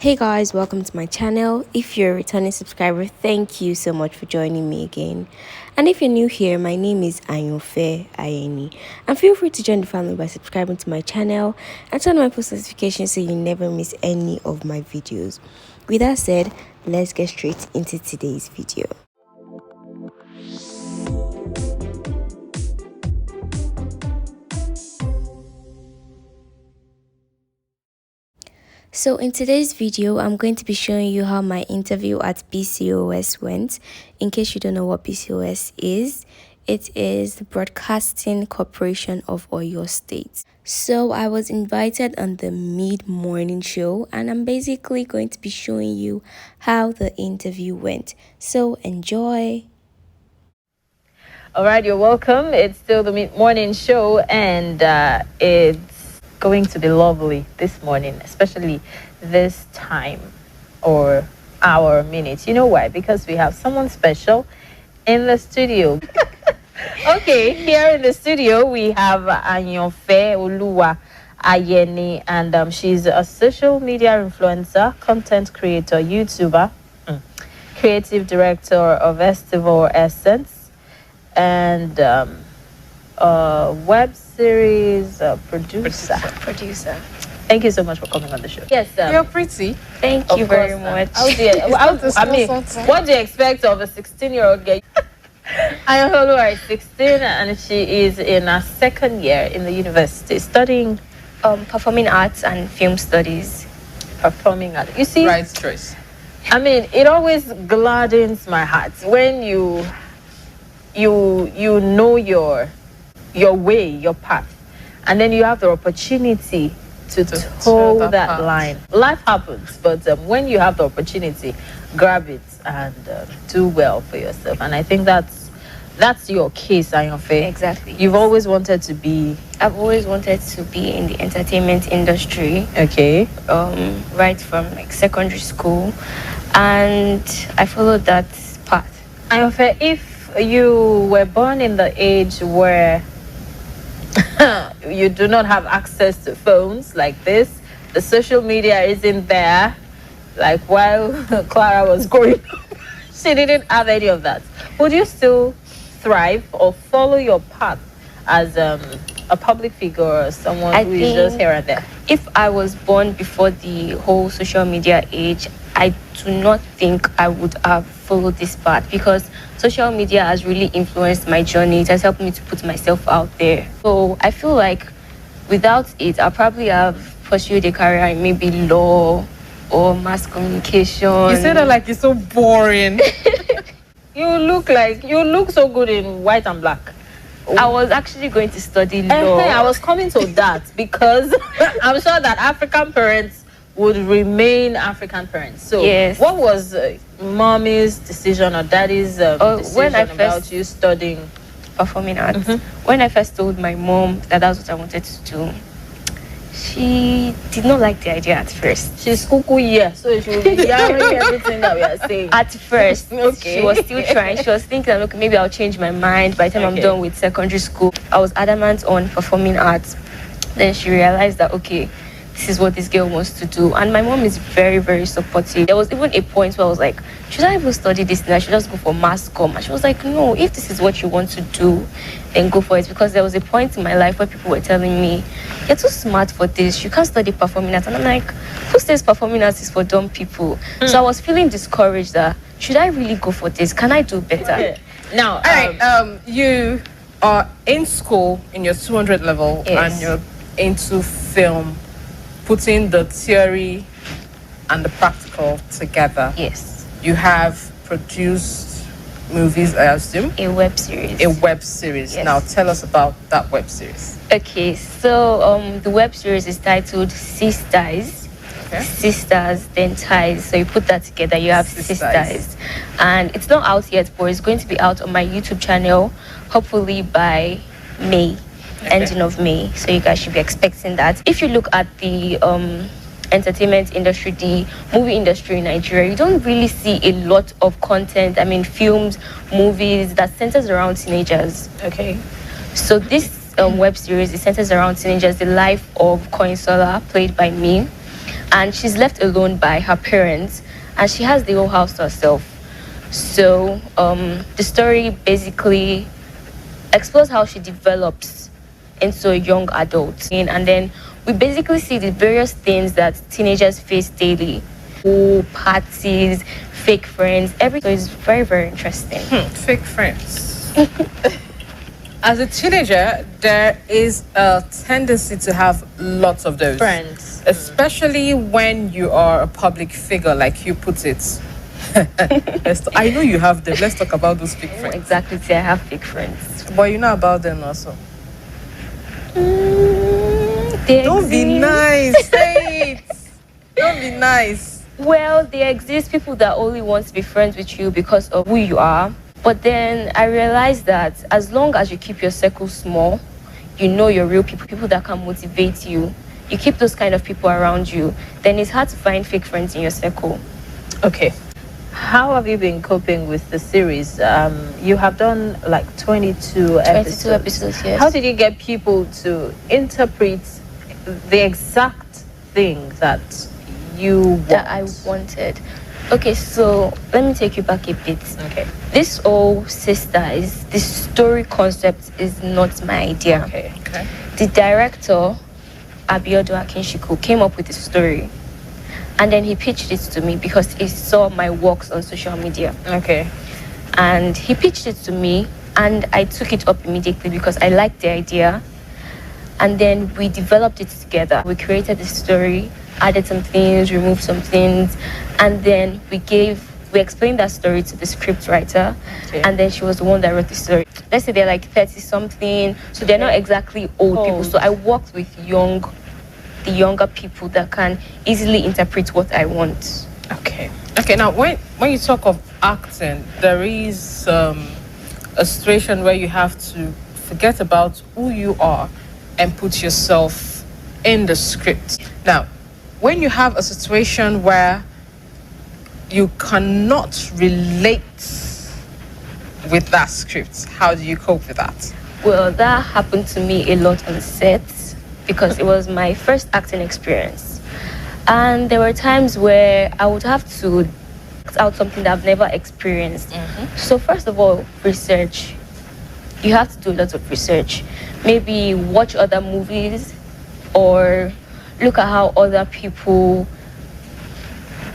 Hey guys, welcome to my channel. If you're a returning subscriber, thank you so much for joining me again. And if you're new here, my name is Ayanfe, Ayeni. And feel free to join the family by subscribing to my channel and turn on my post notifications so you never miss any of my videos. With that said, let's get straight into today's video. So in today's video, I'm going to be showing you how my interview at BCOS went. In case you don't know what BCOS is, it is the Broadcasting Corporation of Oyo State. So I was invited on the mid-morning show, and I'm basically going to be showing you how the interview went. So enjoy. All right, you're welcome. It's still the mid-morning show, and it's going to be lovely this morning, especially this time or hour, minute. You know why? Because we have someone special in the studio. Okay, here in the studio we have Ayanfe Ayeni, and she's a social media influencer, content creator, YouTuber, creative director of Festival Essence, and web series producer. Thank you so much for coming on the show. Yes, you're pretty. Thank you very much. What do you expect of a 16-year-old girl? Ayaholu is 16 and she is in her second year in the university studying Performing arts and film studies. Performing arts. You see, right choice. I mean, it always gladdens my heart when you know your way, your path, and then you have the opportunity to toe that line. Life happens, but when you have the opportunity, grab it and do well for yourself. And I think that's your case, Ayanfe. Exactly. You've always wanted to be. I've always wanted to be in the entertainment industry. Okay. Right from like secondary school, and I followed that path. Ayanfe, if you were born in the age where you do not have access to phones like this, the social media isn't there, like while Clara was growing up, she didn't have any of that, would you still thrive or follow your path as a public figure or someone who is just here and there? If I was born before the whole social media age, I do not think I would have followed this path, because social media has really influenced my journey. It has helped me to put myself out there. So I feel like without it, I'll probably have pursued a career in maybe law or mass communication. You say that like it's so boring. You look so good in white and black. I was actually going to study law. I was coming to that because I'm sure that African parents would remain African parents. So yes. What was mommy's decision or daddy's decision about you studying performing arts? When I first told my mom that that's what I wanted to do, she did not like the idea at first. She's cuckoo, yeah, so she will be hearing everything that we are saying. At first, okay. She was still trying. She was thinking, okay, maybe I'll change my mind by the time I'm done with secondary school. I was adamant on performing arts. Then she realized that, okay, this is what this girl wants to do. And my mom is very, very supportive. There was even a point where I was like, should I even study this thing? I should just go for mass comm. And she was like, no, if this is what you want to do, then go for it. Because there was a point in my life where people were telling me, you're too smart for this. You can't study performing arts. And I'm like, who says performing arts is for dumb people? So I was feeling discouraged that, should I really go for this? Can I do better? Okay. Now, all right, you are in school in your 200 level, yes. And you're into film, putting the theory and the practical together. Yes. You have produced movies, I assume? A web series. A web series. Yes. Now tell us about that web series. Okay, so the web series is titled Sisters. Okay. Sisters, then ties. So you put that together, you have Sisters. And it's not out yet, but it's going to be out on my YouTube channel, hopefully by May. Ending of May, so you guys should be expecting that. If you look at the entertainment industry, the movie industry in Nigeria, you don't really see a lot of content, I mean films, movies that centers around teenagers. Okay. So this web series, it centers around teenagers, the life of Koinsola, played by me. and she's left alone by her parents, and she has the whole house to herself. So the story basically explores how she develops into a young adult, and then we basically see the various things that teenagers face daily: parties, fake friends, everything. So it's very, very interesting. Fake friends. As a teenager, there is a tendency to have lots of those Friends. especially when you are a public figure, like you put it. I know you have them. Let's talk about those fake friends. Exactly. See, I have fake friends. But you know about them also. They Don't be exist. nice. Say it. Don't be nice. Well, there exist people that only want to be friends with you because of who you are. But then I realized that as long as you keep your circle small, you know your real people that can motivate you, you keep those kind of people around you, then it's hard to find fake friends in your circle. Okay. How have you been coping with the series? You have done like 22 episodes. 22 episodes, yes. How did you get people to interpret the exact thing that you want? That I wanted. Okay, so let me take you back a bit. Okay. This whole sisters, this story concept is not my idea. Okay. Okay. The director, Abiodun Akinshiku, came up with the story, and then he pitched it to me because he saw my works on social media. Okay. And he pitched it to me, and I took it up immediately because I liked the idea. And then we developed it together. We created the story, added some things, removed some things, and then we explained that story to the script writer. Okay. And then she was the one that wrote the story. Let's say they're like 30 something, so they're not exactly old people. So I worked with the younger people that can easily interpret what I want. Okay. Okay. Now, when you talk of acting, there is a situation where you have to forget about who you are and put yourself in the script. Now, when you have a situation where you cannot relate with that script, how do you cope with that? Well, that happened to me a lot on set because it was my first acting experience. And there were times where I would have to act out something that I've never experienced. So first of all, research. You have to do a lot of research. Maybe watch other movies or look at how other people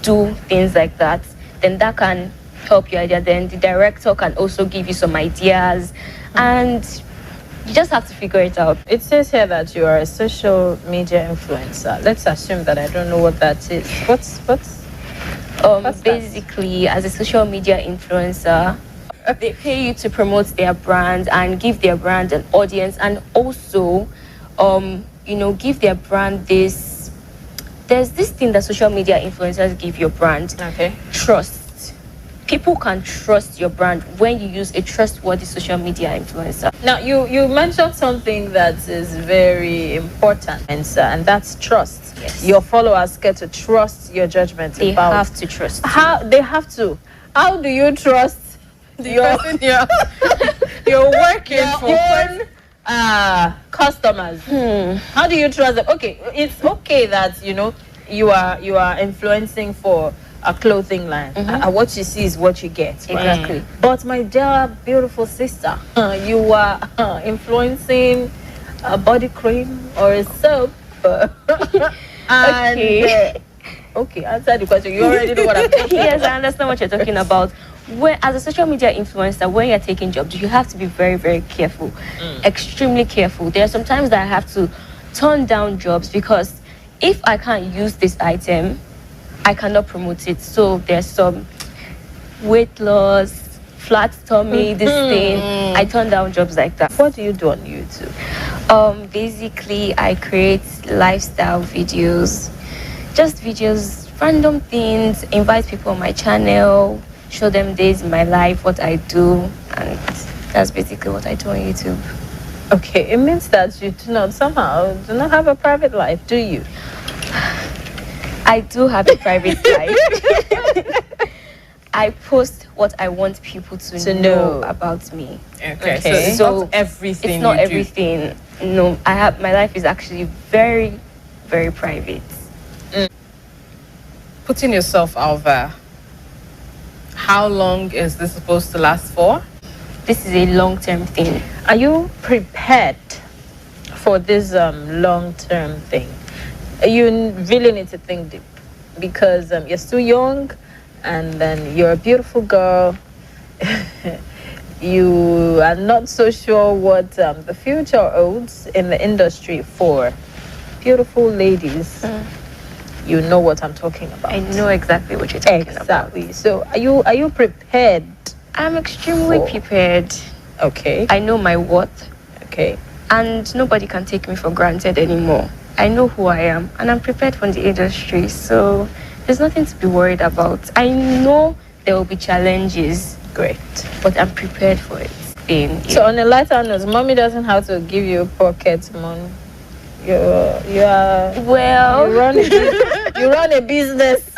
do things like that. Then that can help your idea. Then the director can also give you some ideas, and you just have to figure it out. It says here that you are a social media influencer. Let's assume that I don't know what that is. What's that? Basically, as a social media influencer, they pay you to promote their brand and give their brand an audience, and also give their brand there's this thing that social media influencers give your brand. Okay. Trust. People can trust your brand when you use a trustworthy social media influencer. Now, you mentioned something that is very important, and that's trust. Yes. Your followers get to trust your judgment They about. have to trust. How they have to. How do you trust your person you're working your for? own customers? How do you trust them? Okay, it's okay that you are influencing for a clothing line. What you see is what you get. Right? Exactly. But my dear beautiful sister, you are influencing a body cream or a soap. Okay. Okay, answer the question. You already know what I'm talking Yes, I understand what you're talking about. As a social media influencer, when you're taking jobs, you have to be very, very careful, extremely careful. There are some times that I have to turn down jobs because if I can't use this item, I cannot promote it. So there's some weight loss, flat tummy, this thing. I turn down jobs like that. What do you do on YouTube? Basically, I create lifestyle videos, just videos, random things, invite people on my channel, show them days in my life, what I do, and that's basically what I do on YouTube. Okay, it means that you do not have a private life, do you? I do have a private life. I post what I want people to know about me. Okay. Okay. So it's not everything. It's not you do. everything. No, my life is actually very, very private. putting yourself out there, how long is this supposed to last for? This is a long-term thing. Are you prepared for this long-term thing? You really need to think deep, because you're still young, and then you're a beautiful girl. You are not so sure what the future holds in the industry for beautiful ladies. You know what I'm talking about. I know exactly what you're talking about. Exactly. So are you prepared? I'm extremely prepared. Okay. I know my worth. Okay. And nobody can take me for granted anymore. I know who I am, and I'm prepared for the industry. So there's nothing to be worried about. I know there will be challenges. Great. But I'm prepared for it. So on a lighter note, mommy doesn't have to give you pocket money. You run a business.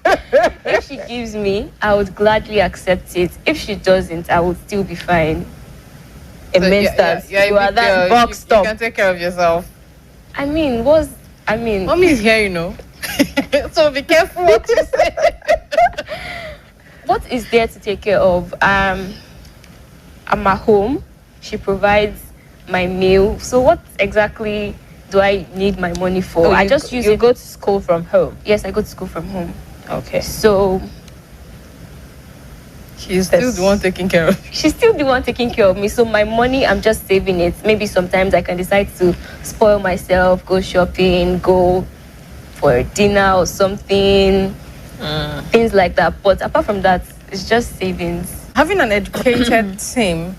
If she gives me, I would gladly accept it. If she doesn't, I would still be fine. It means that you are that boxed up. You can take care of yourself. Mommy is here, you know. So be careful what you say. What is there to take care of? I'm at home. She provides my meal. So what exactly do I need my money for? I just use it. You go to school from home? Yes, I go to school from home. Okay. So she's still the one taking care of you. She's still the one taking care of me. So my money, I'm just saving it. Maybe sometimes I can decide to spoil myself, go shopping, go for dinner or something. Things like that. But apart from that, it's just savings. Having an educated team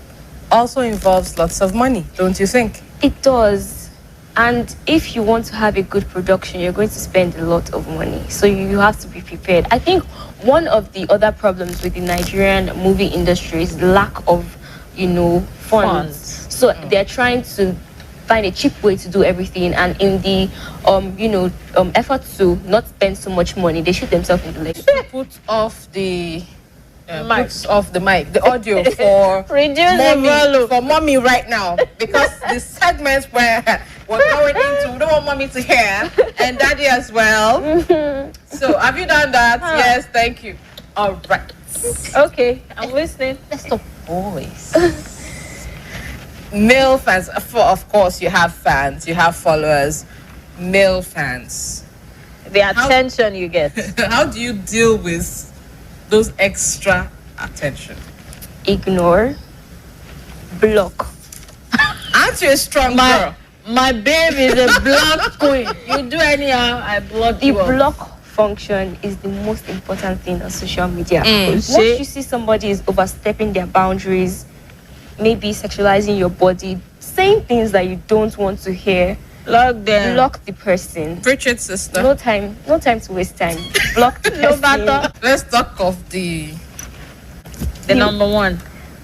also involves lots of money, don't you think? It does. And if you want to have a good production, you're going to spend a lot of money. So you have to be prepared. I think one of the other problems with the Nigerian movie industry is lack of, funds. So they're trying to find a cheap way to do everything, and in the effort to not spend so much money, they shoot themselves in the leg. Put off the mic, the audio for mommy right now, because the segments where we're going into, we don't want mommy to hear, and daddy as well. So have you done that? Yes, thank you. All right. Okay, I'm listening. Let's talk boys. Male fans, of course, you have fans, you have followers. Male fans, the attention you get. How do you deal with those extra attention? Ignore, block. Aren't you a strong girl? My babe is a block queen. You do anyhow, I block you. The block function is the most important thing on social media. Once you see somebody is overstepping their boundaries, maybe sexualizing your body, saying things that you don't want to hear, block them. Block the person. Preach it, sister. No time to waste time. Block the person. Let's talk of the number one.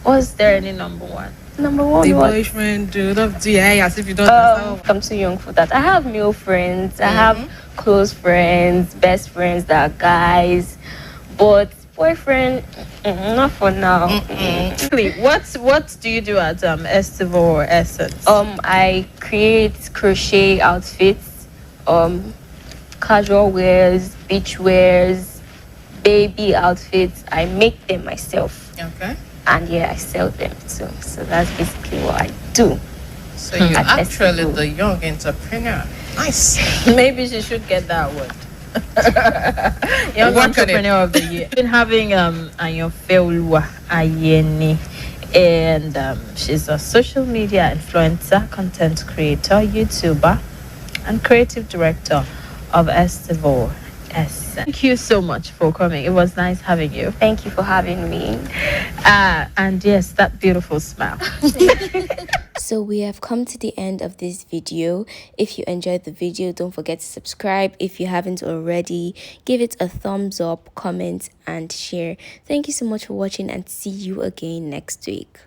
Was there any number one? Number one. The boyfriend, as if you don't know. I'm too young for that. I have male friends. I have close friends, best friends that are guys, but boyfriend, not for now. What do you do at Estival or Essence? I create crochet outfits, casual wears, beach wears, baby outfits. I make them myself. Okay. And I sell them too. So that's basically what I do. So you're actually the young entrepreneur. Nice. Maybe she should get that word. Young Entrepreneur of the Year. Been having Ayanfe Ayeni, and she's a social media influencer, content creator, YouTuber, and creative director of Estival. Thank you so much for coming. It was nice having you. Thank you for having me. And yes, that beautiful smile. So we have come to the end of this video. If you enjoyed the video, don't forget to subscribe. If you haven't already, give it a thumbs up, comment, and share. Thank you so much for watching, and see you again next week.